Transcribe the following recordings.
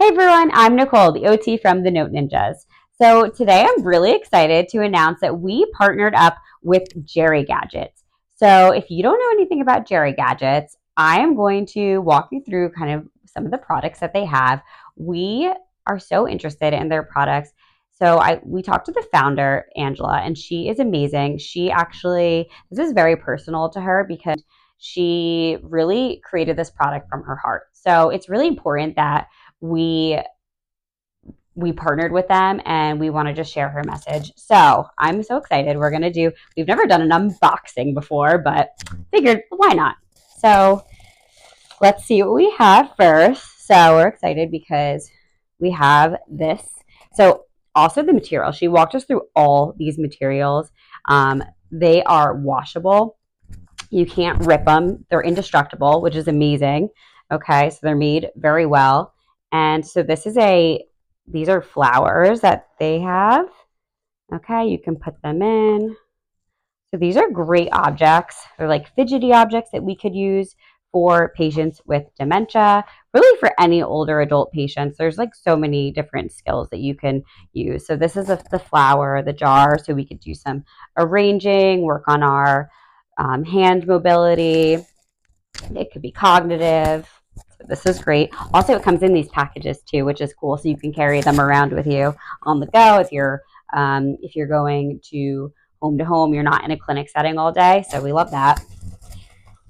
Hey everyone, I'm Nicole, the OT from the Note Ninjas. So today I'm really excited to announce that we partnered up with Geri-Gadgets. So if you don't know anything about Geri-Gadgets, I am going to walk you through kind of some of the products that they have. We are so interested in their products. We talked to the founder, Angela, and she is amazing. This is very personal to her because she really created this product from her heart. So it's really important that we we partnered with them and we want to just share her message. So I'm so excited. We've never done an unboxing before, but figured why not? So let's see what we have first. So we're excited because we have this. So also the material. She walked us through all these materials. They are washable. You can't rip them. They're indestructible, which is amazing. Okay, so they're made very well. And so these are flowers that they have. Okay, you can put them in. So these are great objects. They're like fidgety objects that we could use for patients with dementia, really for any older adult patients. There's like so many different skills that you can use. So this is the flower, the jar, so we could do some arranging, work on our hand mobility. It could be cognitive. So this is great. Also, it comes in these packages too, which is cool. So you can carry them around with you on the go if you're going to home, you're not in a clinic setting all day. So we love that.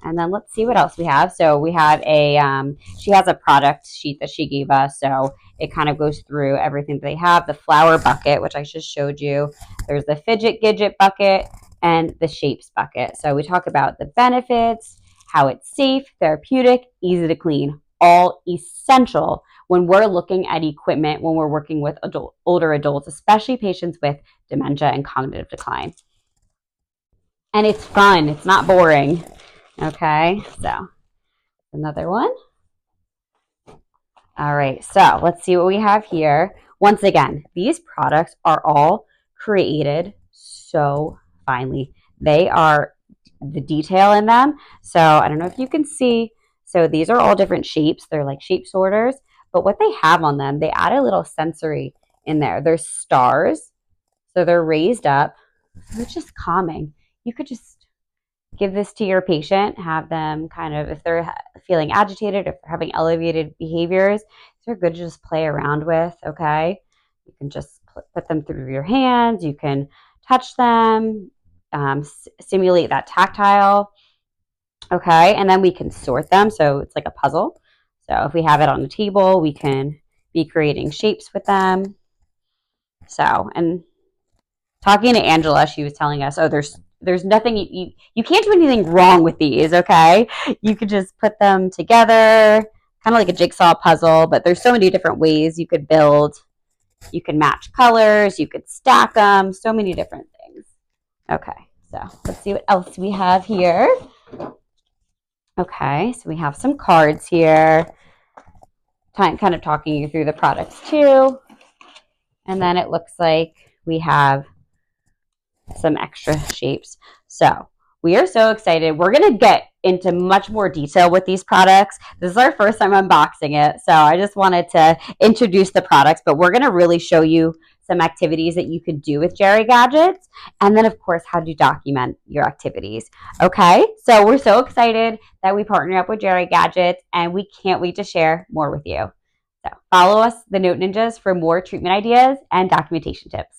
And then let's see what else we have. So we have she has a product sheet that she gave us. So it kind of goes through everything that they have. The flower bucket, which I just showed you. There's the fidget gadget bucket and the shapes bucket. So we talk about the benefits, how it's safe, therapeutic, easy to clean, all essential when we're looking at equipment, when we're working with older adults, especially patients with dementia and cognitive decline. And it's fun. It's not boring. Okay, so another one. All right, so let's see what we have here. Once again, these products are all created so finely. They are the detail in them. So I don't know if you can see. So these are all different shapes. They're like shape sorters. But what they have on them, they add a little sensory in there. There's stars. So they're raised up. So it's just calming. You could just give this to your patient, have them kind of, if they're feeling agitated, if they're having elevated behaviors, they're good to just play around with, okay? You can just put them through your hands. You can touch them, simulate that tactile, okay? And then we can sort them, so it's like a puzzle. So if we have it on the table, we can be creating shapes with them. So, and talking to Angela, she was telling us, there's nothing, you can't do anything wrong with these, okay? You could just put them together, kind of like a jigsaw puzzle, but there's so many different ways you could build. You can match colors, you could stack them, so many different things. Okay, so let's see what else we have here. Okay, so we have some cards here, kind of talking you through the products too. And then it looks like we have some extra shapes. So we are so excited. We're going to get into much more detail with these products. This is our first time unboxing it. So I just wanted to introduce the products, but we're going to really show you some activities that you could do with Geri-Gadgets. And then of course, how to document your activities. Okay. So we're so excited that we partnered up with Geri-Gadgets and we can't wait to share more with you. So follow us, the Note Ninjas, for more treatment ideas and documentation tips.